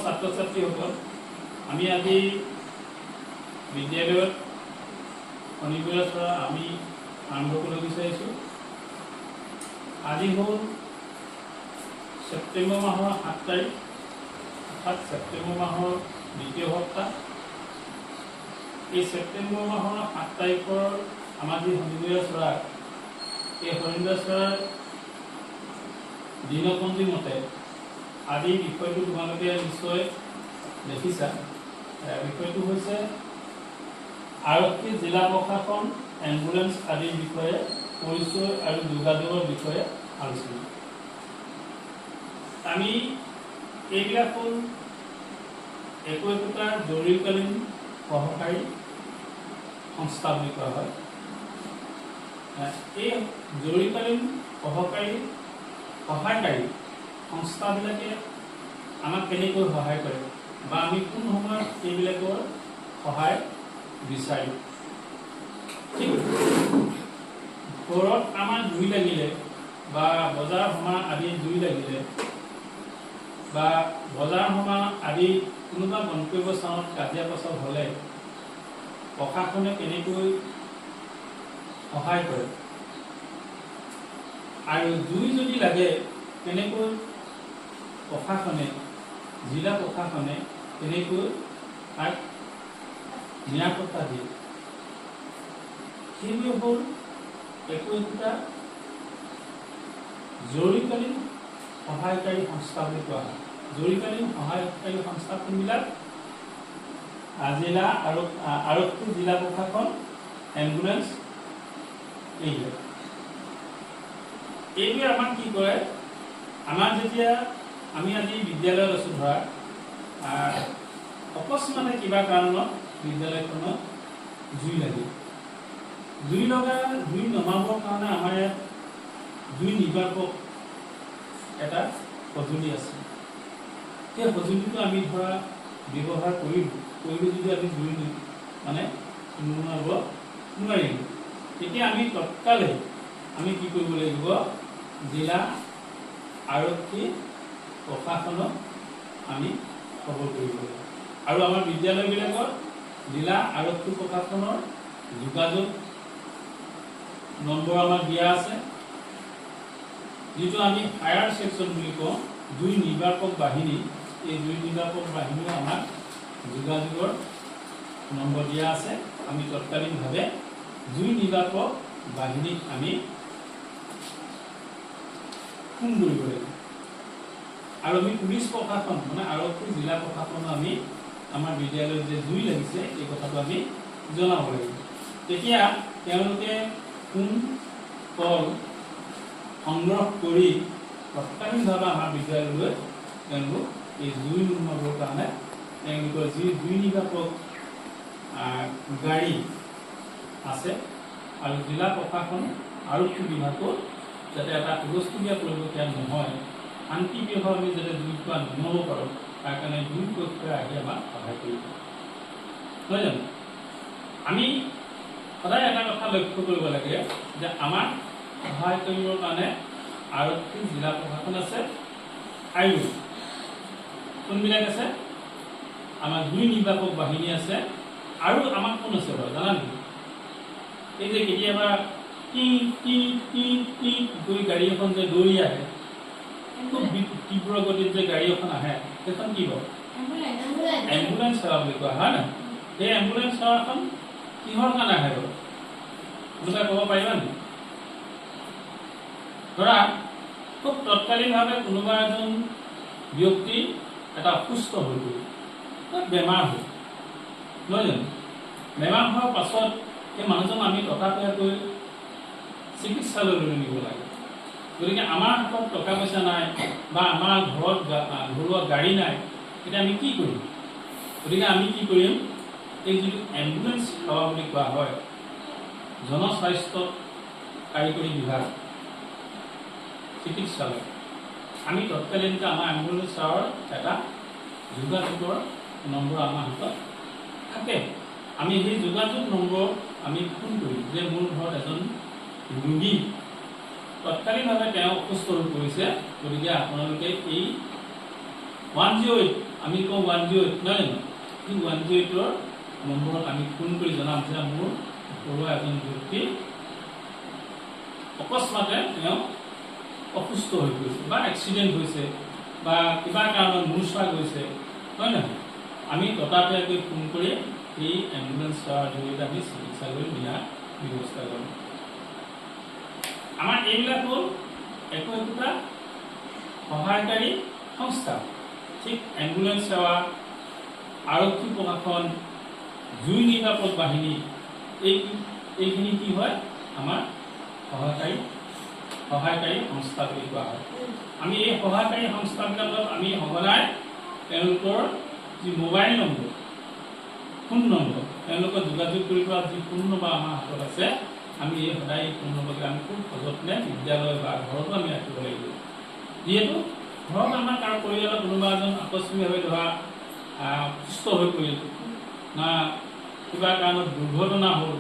ছাত্ৰ ছাত্ৰীসকল, আমি আজি বিদ্যালয়ত শনিবৰীয়া চৰা আমি আৰম্ভ কৰিব বিচাৰিছোঁ। আজি হ'ল ছেপ্টেম্বৰ মাহৰ 7 তাৰিখ, অৰ্থাৎ ছেপ্টেম্বৰ মাহৰ দ্বিতীয় সপ্তাহ। এই ছেপ্টেম্বৰ মাহৰ 7 তাৰিখৰ আমাৰ যি শনিবৰীয়া চৰা, এই শনিবৰীয়া চৰাৰ দিনপঞ্জী মতে আজি বিষয়টো তোমালোকে নিশ্চয় দেখিছা। বিষয়টো হৈছে আৰক্ষী, জিলা প্ৰশাসন, এম্বুলেন্স আদিৰ বিষয়ে পৰিচয় আৰু যোগাযোগৰ বিষয়ে আলোচনা। আমি এইবিলাক হ'ল একোটা জৰুৰীকালীন সহকাৰী সংস্থা বুলি কোৱা হয়। এই জৰুৰীকালীন সহায়কাৰী সংস্থাবিলাকে আমাক কেনেকৈ সহায় কৰে বা আমি কোন সময়ত এইবিলাকৰ সহায় বিচাৰিম। ঠিক ঘৰত আমাৰ জুই লাগিলে বা বজাৰ সমাৰ আদি জুই লাগিলে বা বজাৰ সমাৰ আদি কোনোবা গন্তব্য স্থানত কাজিয়া পেচাল হ'লে প্ৰশাসনে কেনেকৈ সহায় কৰে আৰু জুই যদি লাগে কেনেকৈ প্ৰশাসনে, জিলা প্ৰশাসনে কেনেকৈ তাক নিৰাপত্তা দিয়ে, সেইবোৰ হ'ল একোটা জৰুৰীকালীন সহায়কাৰী সংস্থা বুলি কোৱা হয়। জৰুৰীকালীন সহায়কাৰী সংস্থা কোনবিলাক? জিলা আৰক্ষী, জিলা প্ৰশাসন, এম্বুলেন্স, এইবোৰে আমাক কি কৰে? আমাৰ যেতিয়া আমি আজি বিদ্যালয়ত আছোঁ, ধৰা অকস্মাতে কিবা কাৰণত বিদ্যালয়খনত জুই লাগিল। জুই নমাবৰ কাৰণে আমাৰ ইয়াত জুই নিৰ্বাপক এটা সঁজুলি আছে। সেই সঁজুলিটো আমি ধৰা ব্যৱহাৰ কৰিলোঁ যদি আমি জুই নুমাব নোৱাৰিলোঁ, তেতিয়া আমি তৎকালে আমি কি কৰিব লাগিব? জিলা আৰক্ষী প্ৰশাসনক আমি খবৰ কৰিব লাগিব। আৰু আমাৰ বিদ্যালয়বিলাকত জিলা আৰক্ষী প্ৰশাসনৰ যোগাযোগ নম্বৰ আমাক দিয়া আছে, যিটো আমি ফায়াৰ ছেকশ্যন বুলি কওঁ। জুই নিৰ্বাপক বাহিনী, এই জুই নিৰ্বাপক বাহিনীও আমাক যোগাযোগৰ নম্বৰ দিয়া আছে। আমি তৎকালীনভাৱে জুই নিৰ্বাপক বাহিনীক আমি ফোন কৰিব লাগিব। আৰু আমি পুলিচ প্ৰশাসন আৰক্ষী, জিলা প্ৰশাসনো আমি আমাৰ বিদ্যালয়ত যে জুই লাগিছে এই কথাটো আমি জনাব লাগিব। তেতিয়া তেওঁলোকে ফোন কল সংগ্ৰহ কৰি তৎকালীনভাৱে আমাৰ বিদ্যালয়লৈ তেওঁলোক এই জুই নুমাবৰ কাৰণে তেওঁলোকৰ যি জুই নিৰ্বাপক গাড়ী আছে আৰু জিলা প্ৰশাসন আৰক্ষী বিভাগো যাতে এটা হুলস্থুলীয়া পৰিৱেশ নহয়, শান্তিপ্ৰিয়ভাৱে আমি যাতে জুইকুৰা নুমাব পাৰোঁ, তাৰ কাৰণে দুই পক্ষই আহি আমাক সহায় কৰিব। নহয় জানো? আমি সদায় এটা কথা লক্ষ্য কৰিব লাগে যে আমাক সহায় কৰিবৰ কাৰণে আৰক্ষী, জিলা প্ৰশাসন আছে আৰু কোনবিলাক আছে? আমাৰ জুই নিৰ্বাপক বাহিনী আছে। আৰু আমাক কোন আছে বাৰু জানা নেকি? এই যে কেতিয়াবা টি টি টি টি গৈ গাড়ী এখন যে দৌৰি আহে, খুব তীব্ৰ গতিত যে গাড়ী এখন আহে, সেইখন কি বাৰু? এম্বুলেন্স সেৱা বুলি কোৱা হয় না? সেই এম্বুলেন্স সেৱাখন কিহৰ কাৰণে আহে বাৰু? কোনোবাই ক'ব পাৰিবা নেকি? ধৰা খুব তৎকালীনভাৱে কোনোবা এজন ব্যক্তি এটা অসুস্থ হৈ গ'ল, বেমাৰ হ'ল, নহয় জানো? বেমাৰ হোৱাৰ পাছত সেই মানুহজন আমি ততাতৈয়াকৈ চিকিৎসালয়লৈ নিব লাগে। গতিকে আমাৰ হাতত টকা পইচা নাই বা আমাৰ ঘৰত ঘৰুৱা গাড়ী নাই, তেতিয়া আমি কি কৰিম? গতিকে আমি কি কৰিম? এই যিটো এম্বুলেন্স সেৱা বুলি কোৱা হয়, জনস্বাস্থ্য কাৰিকৰী বিভাগ, চিকিৎসালয়, আমি তৎকালীনকৈ আমাৰ এম্বুলেন্স সেৱাৰ এটা যোগাযোগৰ নম্বৰ আমাৰ হাতত থাকে। আমি সেই যোগাযোগ নম্বৰ আমি ফোন কৰিম যে মোৰ ঘৰত এজন ৰোগী, তৎকালীনভাৱে তেওঁ অসুস্থ হৈ পৰিছে, গতিকে আপোনালোকে এই 108 আমি কওঁ 108 নহয় জানো এই 108ৰ নম্বৰত আমি ফোন কৰি জনাম যে মোৰ ঘৰুৱা এজন ব্যক্তি অকস্মাতে তেওঁ অসুস্থ হৈ পৰিছে বা এক্সিডেণ্ট হৈছে বা কিবা কাৰণত মূৰ্ছা গৈছে হয় নহয় আমি ততাতৈয়াকৈ ফোন কৰি এই এম্বুলেন্স সেৱাৰ জৰিয়তে আমি চিকিৎসালয়লৈ নিয়াৰ ব্যৱস্থা কৰোঁ আমাৰ এইবিলাক হ'ল একোটা সহায়কাৰী সংস্থা ঠিক এম্বুলেন্স সেৱা আৰক্ষী প্ৰশাসন জুই নিৰাপদ বাহিনী এইখিনি কি হয় আমাৰ সহায়কাৰী সংস্থা বুলি কোৱা হয় আমি এই সহায়কাৰী সংস্থাবিলাকত আমি সঘনাই তেওঁলোকৰ যি মোবাইল নম্বৰ ফোন নম্বৰ তেওঁলোকৰ যোগাযোগ কৰি পৰা যি ফোন নম্বৰ আমাৰ হাতত আছে আমি এই সদায় ফোন নম্বৰকে আমি খুব সযত্নে বিদ্যালয় বা ঘৰতো আমি ৰাখিব লাগিব যিহেতু ঘৰত আমাৰ তাৰ পৰিয়ালৰ কোনোবা এজন আকস্মিকভাৱে ধৰা সুস্থ হৈ পৰিল না কিবা কাৰণত দুৰ্ঘটনা হ'ল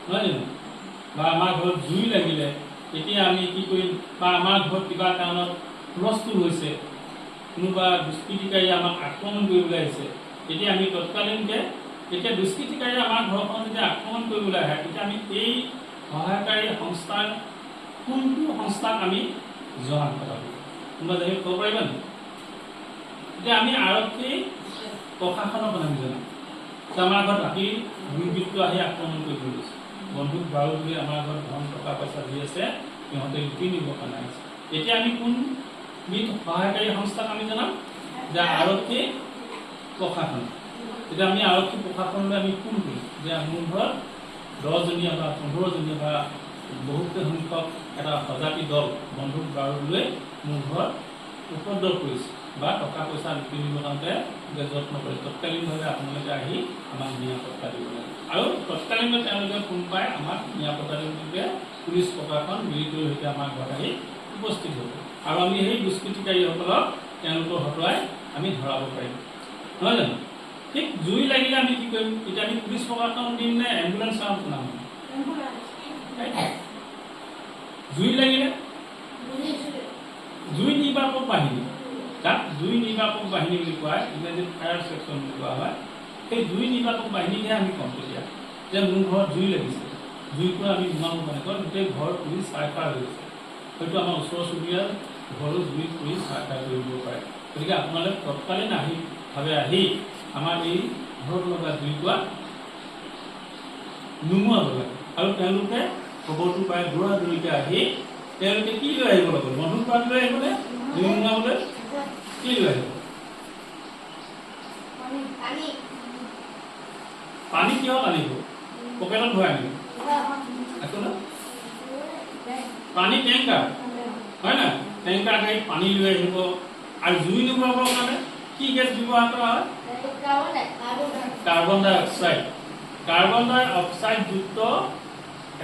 নহয় জানো বা আমাৰ ঘৰত জুই লাগিলে এতিয়া আমি কি কৰিম বা আমাৰ ঘৰত কিবা কাৰণত হুলস্থুল হৈছে কোনোবা দুষ্কৃতিকাৰী আমাক আক্ৰমণ কৰিবলৈ আহিছে তেতিয়া আমি তৎকালীনকৈ এতিয়া দুষ্কৃতিকাৰীয়ে আমাৰ ঘৰখন যেতিয়া আক্ৰমণ কৰিবলৈ আহে তেতিয়া আমি এই সহায়কাৰী সংস্থাৰ কোনটো সংস্থাক আমি জনাম কথা কোনোবা জানিব ক'ব পাৰিবা নেকি এতিয়া আমি আৰক্ষী প্ৰশাসনক আমি জনাম যে আমাৰ ঘৰত ৰাতি দুৰ্বৃত্ত আহি আক্ৰমণ কৰিবলৈ গৈছে বন্ধুক বাৰু বুলি আমাৰ ঘৰত ধন টকা পইচা দি আছে সিহঁতে লুটি নিব কাৰণে আছে এতিয়া আমি কোনবিধ সহায়কাৰী সংস্থাক আমি জনাম যে আৰক্ষী প্ৰশাসন তেতিয়া আমি আৰক্ষী প্ৰশাসনলৈ আমি ফোন কৰিম যে মোৰ ঘৰত 10জনীয়া বা 15জনীয়া বা বহুত সংখ্যক এটা সজাতি দল বন্ধুক বাৰু লৈ মোৰ ঘৰত উপদ্ৰৱ কৰিছে বা টকা পইচা লুটি নিবৰ কাৰণে যত্ন কৰে তৎকালীনভাৱে আপোনালোকে আহি আমাক নিৰাপত্তা দিব লাগে আৰু তৎকালীনভাৱে তেওঁলোকে ফোন পাই আমাক নিৰাপত্তা দিবলৈ পুলিচ প্ৰশাসন মিলিটাৰীৰ সৈতে আমাৰ ঘৰত আহি উপস্থিত হ'ব আৰু আমি সেই দুষ্কৃতিকাৰীসকলক তেওঁলোকৰ হতুৱাই আমি ধৰাব পাৰিম নহয় জানো ঠিক জুই লাগিলে আমি কি কৰিম এতিয়া আমি পুলিচ প্ৰশাসন দিম নে এম্বুলেন্স সেৱা শুনাম জুই লাগিলে জুই নিৰ্বাপক বাহিনী তাক জুই নিৰ্বাপক বাহিনী বুলি কোৱা হয় ইংৰাজীত ফায়াৰ ছেকশ্যন বুলি কোৱা হয় সেই জুই নিৰ্বাপক বাহিনীহে আমি কম তেতিয়া যে মোৰ ঘৰত জুই লাগিছে জুইৰ পৰা আমি নুমাব মানে কাৰণ গোটেই ঘৰ পুৰি চাইফাৰ হৈ গৈছে হয়তো আমাৰ ওচৰ চুবুৰীয়াৰ ঘৰো জুই পুৰি চাইফাৰ কৰি দিব পাৰে গতিকে আপোনালোক তৎকালীন আহি আমাৰ এই ঘৰত লগা জুইকুৰা নুমুৱাব লাগে আৰু তেওঁলোকে খবৰটো পাই দৌৰা-দৌৰিকৈ আহি তেওঁলোকে কি লৈ আহিব লাগিব বন্ধুক পাত লৈ আহিবনে জুই নুমুৱাবলৈ কি লৈ আহিব পানী কিহত আনিব পকেটত ভৰাই আনিব একো না পানী টেংকাৰ হয় না টেংকাৰ গাড়ীত পানী লৈ আহিব আৰু জুই নুমুৱাবৰ কাৰণে কি গেছ ব্যৱহাৰ কৰা হয় কাৰ্বন ডাই অক্সাইড যুক্ত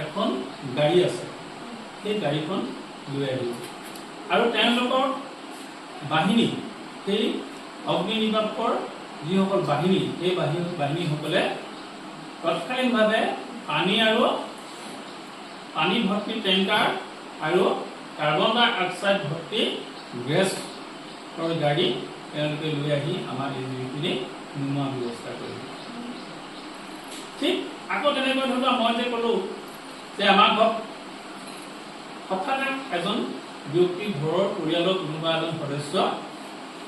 এখন গাড়ী আছে সেই গাড়ীখন লৈ আহিব আৰু তেওঁলোকৰ বাহিনী সেই অগ্নি নিৰ্বাপকৰ যিসকল বাহিনী সেই বাহিনীসকলে তৎকালীনভাৱে পানী ভৰ্তি টেংকাৰ আৰু কাৰ্বন ডাই অক্সাইড ভৰ্তি গেছৰ গাড়ী তেওঁলোকে লৈ আহি আমাৰ এই জুইখিনি নুমুৱাৰ ব্যৱস্থা কৰিব ঠিক আকৌ তেনেকৈ ধৰি লোৱা মই যে ক'লো যে আমাৰ ঘৰত হঠাতে এজন ব্যক্তি ঘৰৰ পৰিয়ালৰ কোনোবা এজন সদস্য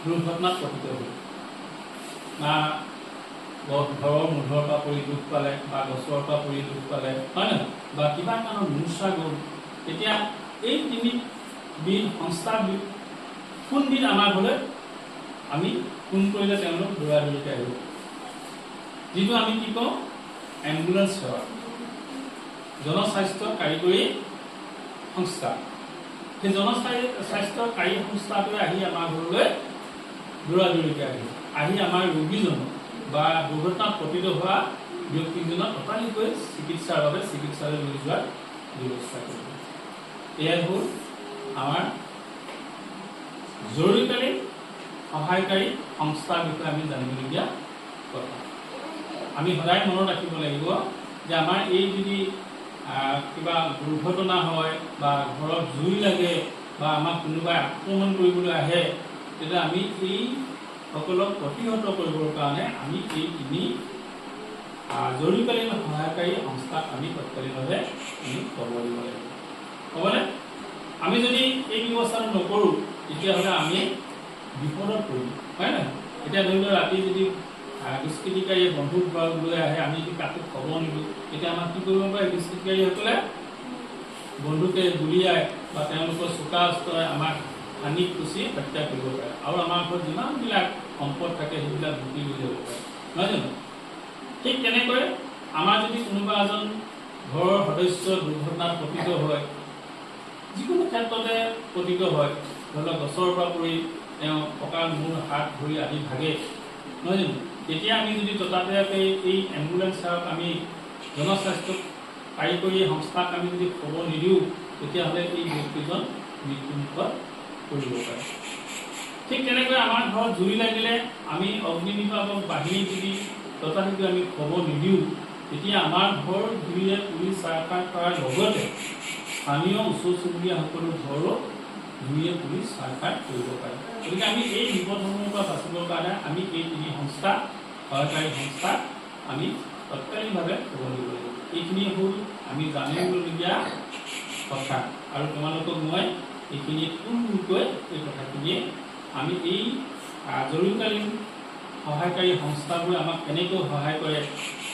দুৰ্ঘটনাত পতিত হ'ল বা ঘৰৰ মূধৰ পৰা পৰি দুখ পালে বা গছৰ পৰা পৰি দুখ পালে হয় নহয় বা কিবা কাৰণত মূৰ্ছা গ'ল তেতিয়া এই তিনিবিধ সংস্থা কোনবিধ আমাৰ ঘৰলৈ আমি ফোন কৰিলে তেওঁলোক দৌৰা-দৌৰিকৈ আহিব যিটো আমি কি কওঁ এম্বুলেন্স সেৱা জনস্বাস্থ্য কাৰিকৰী সংস্থা সেই জনস্বাস্থ্যকাৰী সংস্থাটোৱে আহি আমাৰ ঘৰলৈ দৌৰা-দৌৰিকৈ আহি আমাৰ ৰোগীজনক বা দুৰ্ঘটনাত পতিত হোৱা ব্যক্তিজনক ততালিকৈ চিকিৎসাৰ বাবে চিকিৎসালয় লৈ যোৱাৰ ব্যৱস্থা কৰিব এয়াই হ'ল আমাৰ জৰুৰীকালীন সহায়কাৰী সংস্থাৰ বিষয়ে আমি জানিবলগীয়া কথা আমি সদায় মনত ৰাখিব লাগিব যে আমাৰ এই যদি কিবা দুৰ্ঘটনা হয় বা ঘৰত জুই লাগে বা আমাক কোনোবাই আক্ৰমণ কৰিবলৈ আহে তেতিয়া আমি এই সকলক প্ৰতিহত কৰিবৰ কাৰণে আমি এই তিনি জৰুৰীকালীন সহায়কাৰী সংস্থাক আমি তৎকালীনভাৱে আমি খবৰ দিব লাগিব। হ'বনে? আমি যদি এই ব্যৱস্থাটো নকৰোঁ তেতিয়াহ'লে আমি বিপদত পৰিম, হয় নহয়? এতিয়া ধৰি লওক ৰাতি যদি দুষ্কৃতিকাৰীয়ে বন্ধুক লৈ আহে, আমি যদি কাকো খবৰ নিদিওঁ, তেতিয়া আমাক কি কৰিব পাৰে? দুষ্কৃতিকাৰীসকলে বন্ধুকে গুলীয়াই বা তেওঁলোকৰ চোকা অস্ত্ৰৰে আমাক আনি খুচি হত্যা কৰিব পাৰে আৰু আমাৰ ঘৰত যিমানবিলাক সম্পদ থাকে সেইবিলাক লুটি লৈ যাব পাৰে, নহয় জানো? ঠিক তেনেকৈ আমাৰ যদি কোনোবা এজন ঘৰৰ সদস্য দুৰ্ঘটনাত পতিত হয়, যিকোনো ক্ষেত্ৰতে পতিত হয়, ধৰি লওক গছৰ পৰা পৰি তেওঁ কঁকাল মূৰ হাত ভৰি আদি ভাগে, নহয় জানো? তেতিয়া আমি যদি ততাতৈয়াকৈ এই এম্বুলেঞ্চ সেৱাক আমি জনস্বাস্থ্য কাৰিকৰী সংস্থাক আমি যদি খবৰ নিদিওঁ তেতিয়াহ'লে এই ব্যক্তিজন মৃত্যুমুখত পৰিব পাৰে। ঠিক তেনেকৈ আমাৰ ঘৰত জুই লাগিলে আমি অগ্নি নিৰ্বাপক বাহিনী যদি তথাপিতো আমি খবৰ নিদিওঁ তেতিয়া আমাৰ ঘৰ জুইৰে পুৰি ছাৰখাৰ কৰাৰ লগতে স্থানীয় ওচৰ চুবুৰীয়াসকলৰ ঘৰো জুইৰে পুৰি ছাৰখাৰ কৰিব পাৰে। গতিকে আমি এই বিপদসমূহৰ পৰা বাচিবৰ কাৰণে আমি এই তিনি সংস্থা সহায়কাৰী সংস্থাক আমি তৎকালীনভাৱে খবৰ দিব লাগিব। এইখিনি হ'ল আমি জানিবলগীয়া কথা আৰু তোমালোকক মই এইখিনি থুলমূলকৈ এই কথাখিনিয়ে আমি এই জৰুৰীকালীন সহায়কাৰী সংস্থাবোৰে আমাক কেনেকৈ সহায় কৰে,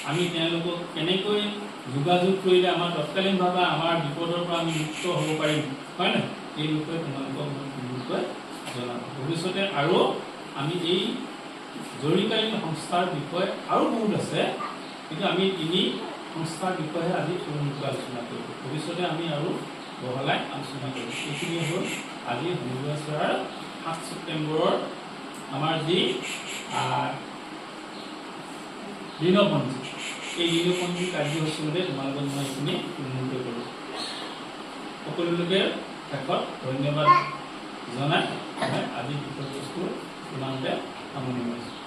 আমি তেওঁলোকক কেনেকৈ যোগাযোগ কৰিলে আমাৰ তৎকালীনভাৱে আমাৰ বিপদৰ পৰা আমি মুক্ত হ'ব পাৰিম, হয় নহয়? এই বিষয়ে তোমালোকক মই থুলমূলকৈ জনাম। ভৱিষ্যতে আৰু আমি এই জৰুৰীকালীন সংস্থাৰ বিষয়ে আৰু বহুত আছে, কিন্তু আমি তিনি সংস্থাৰ বিষয়ে আজি থুলমূলকৈ আলোচনা কৰিম। ভৱিষ্যতে আমি আৰু বহলাই আলোচনা কৰিম। এইখিনি হ'ল আজি শনিবাৰ 7 ছেপ্টেম্বৰৰ আমাৰ যি ঋণপঞ্জী, এই ঋণপঞ্জী কাৰ্যসূচীৰে তোমালোকক মই এইখিনি থুলমূলকৈ কৰোঁ। সকলোকে শেষত ধন্যবাদ জনাই আজি বিষয়বস্তু ইমানতে সামৰণি মাৰিছোঁ।